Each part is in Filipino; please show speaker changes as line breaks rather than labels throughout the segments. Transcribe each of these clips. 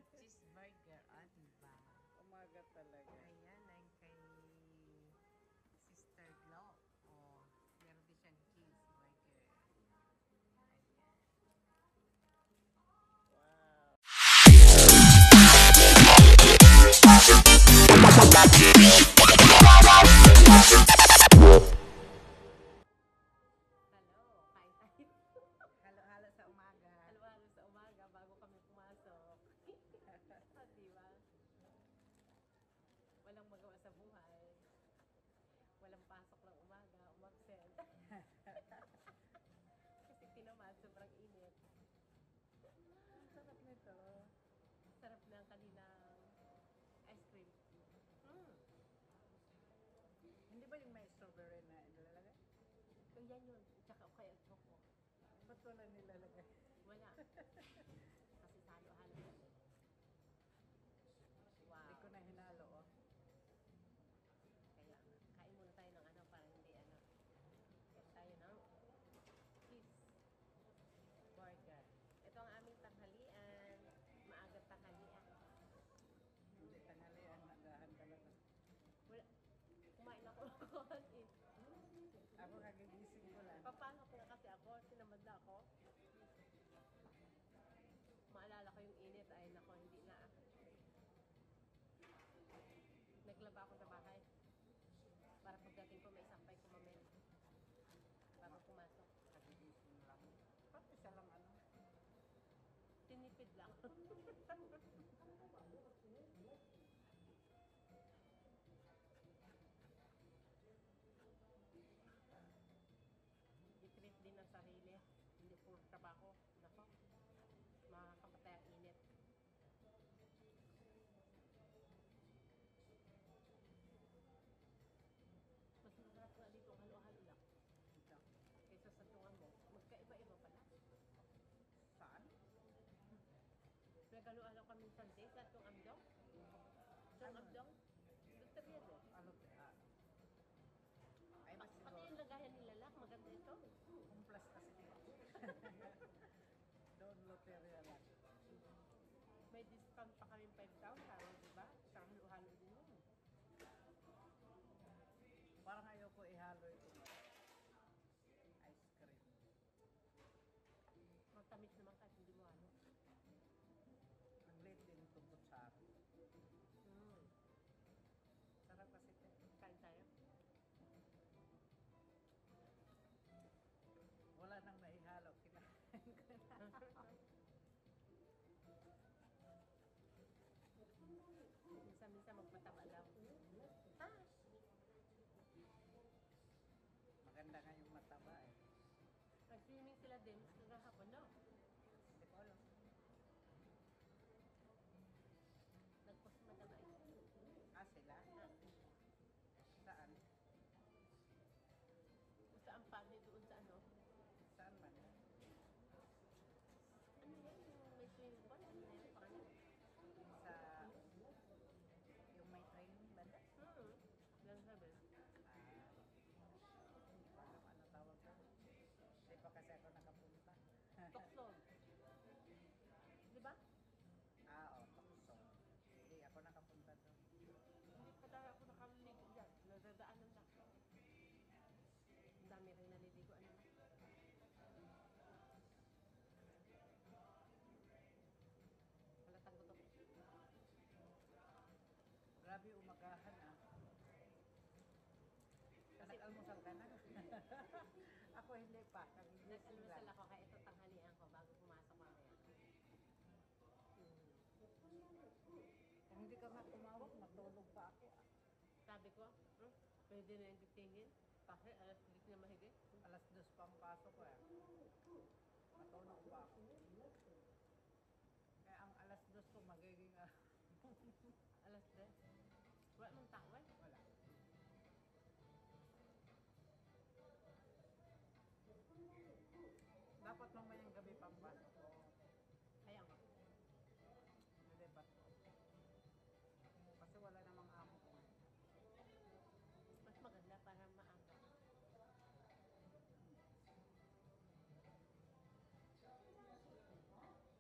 cheeseburger. Ah, diba?
Umaga talaga.
Ayan, ay kay Sister Glo. Oh, meron din siyang cheeseburger. Ayan.
Wow.
Hello, kain tayo.
Halo-halo sa umaga.
Halo-halo sa umaga bago kami pumasok. Di ba? Walang magawa sa buhay. Walang pasok ng umaga, umabsent. Kasi tinamad, sobrang init.
Sarap nito.
Sarap ng kaninang ice cream.
Hindi ba yung may strawberry na ilalagay?
So yan yun. Tsaka kaya choco.
Ba't wala nilalagay?
Wala. Kasi sa halo-halo yan eh. Wow.
Hindi ko na hinalo, oh.
Kaya nga. Kain muna tayo ng ano para hindi ano. Kain tayo ng cheese burger. Ito ang aming tanghalian. Maagang tanghalian.
Hindi tanghalian, nagahan talaga.
Wala. Kumain ako ng konti.
Ako kagigising ko lang.
Papasok na kasi ako. Sinamad na ako. Maalala ko yung init. Ay nako, hindi na. Naglaba ako sa bahay. Para pagdating ko may sampay ko mamaya. Bago pumasok.
Kagigising lang. Ba't isa lang ano?
Tinipid lang. I-treat din ang sarili. Hindi puro trabaho. Nako. Makakamatay ang init. Mas masarap nga dito ang halo-halo lang.
Ito.
Kaysa sa tungan mo. Magkaiba-iba pala.
Saan?
Nagalo-halo kami Sunday sa itong amdong. Itong
Ano?
amdong. Luteria din.
Ano? Ay, mas
Pati
siguro.
yung lagayan nila lang. Maganda ito.
Kumplas kasi dito. Doon loteria lang.
May discount pa kami 5,000. Diba? Sa halo-halo din yun.
Parang ayoko ihalo ito. Ice cream.
Matamis naman kahit hindi mo halo.
Ang late din itong kutsara. Sarap kasi ito.
Kain tayo.
Wala nang naihalo. Kinain ko na.
Minsan-minsan magpataba daw. Ha?
Maganda nga yung mataba eh.
Nag-swimming sila din. Kagahapon, no?
Hindi ko alam.
Nag-post mataba eh.
Ah, sila? Saan?
Basta ang pagi doon sa ano.
Saan man?
Ano yan? Yung may swimming pool? Ano yan? Parang
Sa yung may training ba?
Lang sabi.
Hindi ko alam ano tawag doon. Hindi pa kasi ako nakapunta.
Toksog. Di ba?
Oo, Tuksong. Hindi ako nakapunta doon.
Hindi pa tayo ako nakaligo dyan. Nadadaanan lang. Ang dami rin naliligo. Ano na? Halatang gutom.
Grabe umagahan ah. Nag-almusal ka na? Ako hindi pa. Kagigising
Nag-almusal
lang.
ako kaya ito tanghalian ko bago pumasok mamaya.
Kung hindi ka nga tumawag, matulog pa ako ah.
Sabi ko, pwede na yung titingin. Kasi alas 10 na mahigit.
Alas 2 pa ang pasok ko eh. Matulog pa ako. Kaya ang alas 2 ko magiging
Alas 10. Wala mong tawal.
wala. Dapat mamayang gabi pang pasok ko.
Kaya nga.
Hindi ba? Kasi wala namang amo ko.
Mas maganda para maaga.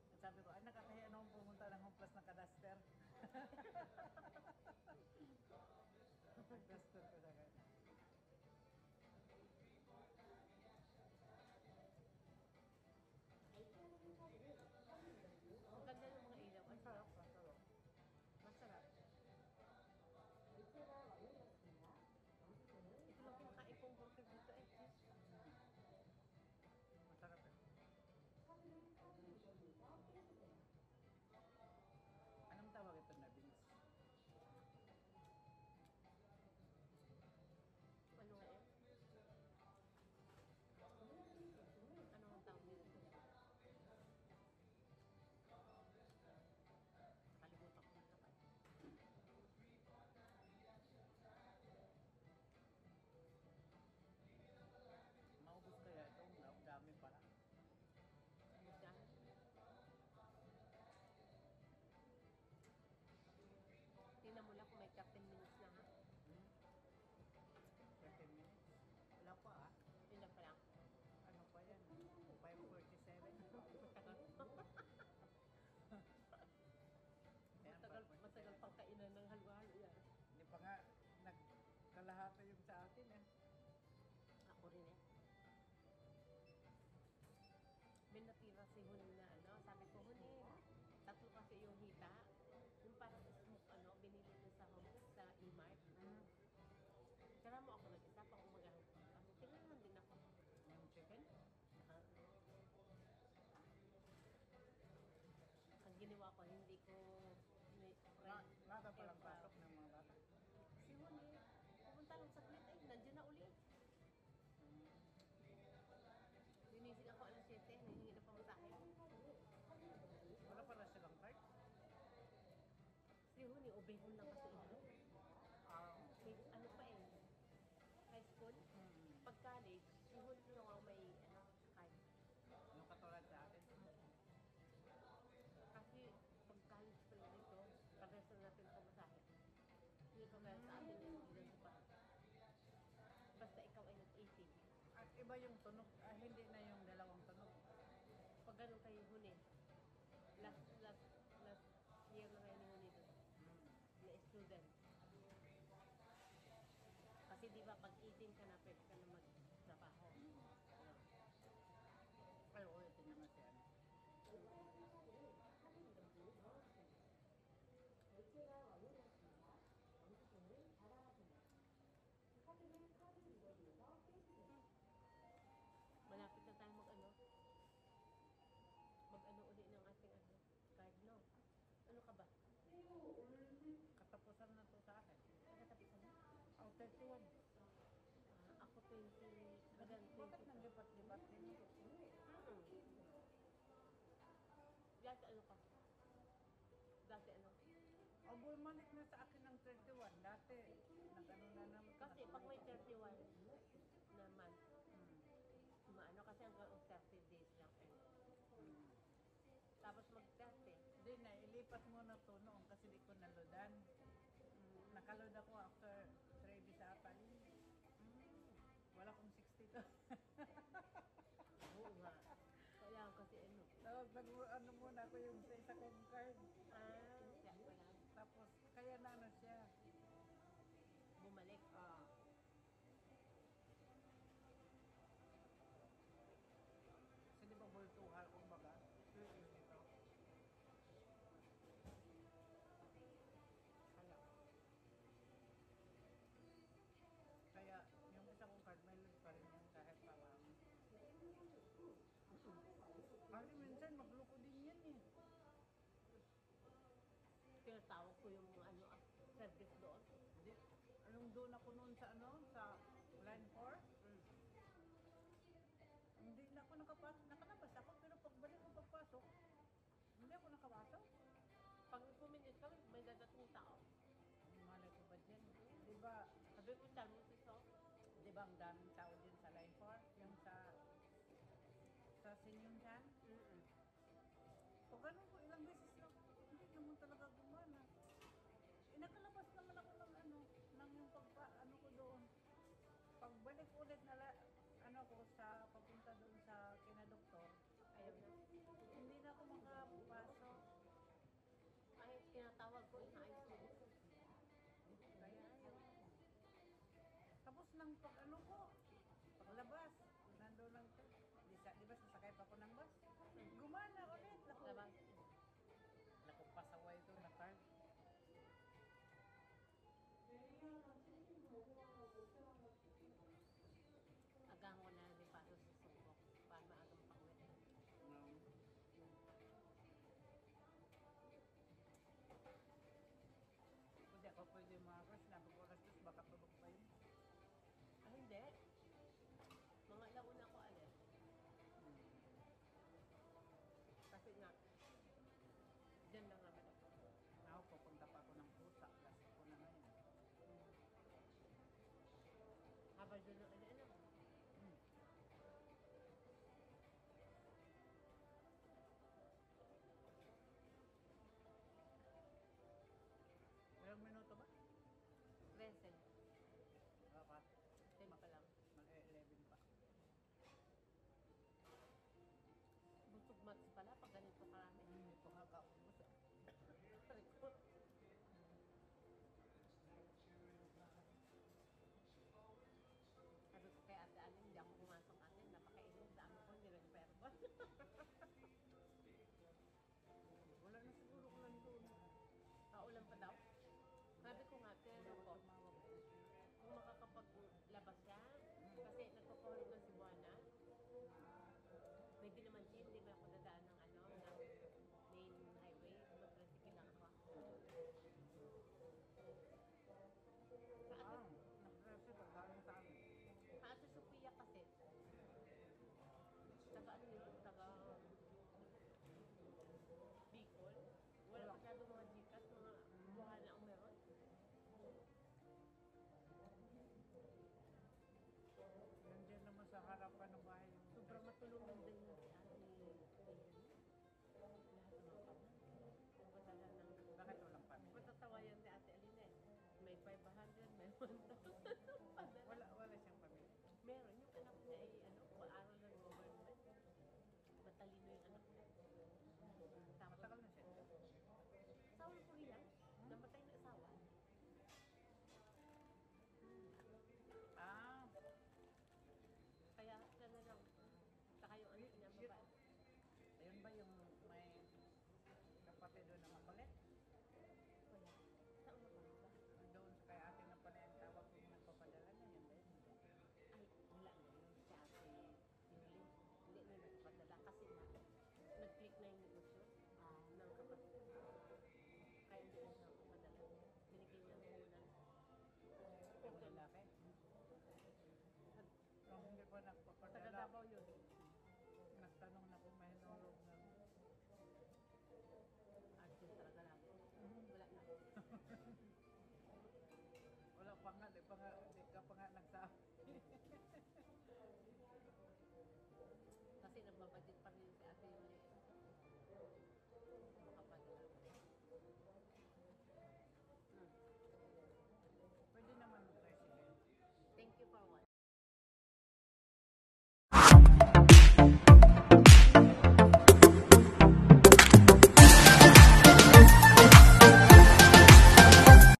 At sabi ko, ay nakakahiya naman pumunta ng Home Plus na
kasi huni na ano, sabi ko huni, tatlo kasi yung hita. Yung parang smoke ano, binili ko sa home sa E-Mart. Kaya mo ako nag-isa pang umagahan ko. Kasi tinanong din ako.
Yung chicken?
Ah, ang ginawa ko, hindi ko
Maga palang pasok ng mga bata.
si huni, pumunta lang sa plate, ay, nandiyan na uli. Ginising ako alas 7, nahingi na pamasahe.
Wala pala silang card?
Si huni, obehon lang kasi ito.
Ah,
Ano pa eh, high school. Pag college, si huni lang ako may ano, card.
yung katulad sa atin.
Kasi pag college pala dito, pag-rest na natin pamasahe. Hindi pa kaya sa atin yung ganito pa. Basta ikaw ay nag-18.
At iba yung tunog, hindi na yung dalawang tunog.
Pag ganun kayo huni, last year na kayo ni huni doon, na student. Kasi di ba pag 18 ka na, pwede ka na magtrabaho.
Ay, ulitin naman si ano.
Malapit na tayo mag-ano. Mag-ano uli ng ating ano, card, no? Ano ka ba?
Katapusan na to sa akin.
Nakatapusan na?
Oh, 31.
Ako 20, hanggang 20.
Bakit nang lipat-lipat din?
Dati ano ka? Dati ano?
Oh, bumalik na sa akin ng 31. Dati, nag-ano na naman.
Kasi pag may 31 naman, maano kasi hanggang 30 days lang eh. Tapos mag-30.
Hindi na, ilipat mo na to noon kasi di ko nalodan. Nakaload ako after 3 days ata yun. Wala kong 62.
Oo nga. Kailangan kasi ano.
So, ano muna ako yung sa isa kong card.
Kaya pala.
Tapos, kaya na ano siya.
Bumalik.
Ah. Kasi di ba bultuhan kung baga? Dito. Kaya, yung isa kong card, may load pa rin yan kahit parang. Kasi minsan magloko din yan eh.
Tinatawag ko yung ano, service doon.
Hindi, anong doon ako noon sa ano, sa line 4, hindi na ako nakalabas ako, pero pagbalik ko pagpasok, hindi ako nakapasok.
Pag puminit ka, may dadating tao.
Malay ko ba dyan? Di ba,
Sabi ko, dami piso.
di ba ang daming tao din sa line 4, yung sa Sinyunsan? Pag ganun ko, ilang beses lang, hindi naman talaga gumana. Eh, nakalabas naman ako ng ano, ng yung ano ko doon. Pagbalik ulit ano ko sa papunta doon sa kina-doktor,
Ayaw na.
hindi na ako makapasok.
Ay, tinatawag ko, inaayos ko.
Kaya ayaw. Tapos nang pag ano ko, paglabas, nandun lang to. Di ba sasakay pa ako ng bus? Gumana ulit.
Labas.
Naku, pasaway ito na card.
Agang ko na rin paso sa sumbok. Para maagang pangwit.
Hindi ako pwede umakas. Nabi ko oras dos, baka tulog pa yun.
Ah, hindi. Mga launa ko alis. Kasi nga, dyan lang naman ako.
Ako, pupunta pa ako ng pusa. Last ko na ngayon.
Habang dyan lang, ano.
Ilang minuto ba?
13.
Dapat.
10 pa lang.
Mag-11 pa.
Busog mats pala pag ganito karami.
Ito nga kaubos ah.
Record. Sabi Padala.
Wala siyang pamilya.
Meron, yung anak niya ay ano, aaral ng government. Matalino yung anak niya. Tapos,
Matagal na siya dyan.
asawa ng Korea, namatay na asawa.
Ah,
Kaya siya na lang. Saka yung anak niya, babae.
ayun ba yung may kapatid doon na makulit?
Kaya, saan mo ba?
Doon sa kay ate na pala yung tawag kung nagpapadala na yun ba yun?
Ay, wala na yun. Si ate, hindi, hindi na nagpadala kasi na, nag-click na yung negosyo ng kapatid ko. Kaya hindi na siya nagpadala. Binigay niya ng unang
Yung lalaki. Kung hindi pa
Taga
nagpapadala,
Davao yun.
nagtanong na kung may hinulog ng
Argent talaga lagi. Wala na.
wala pa nga, di pa nga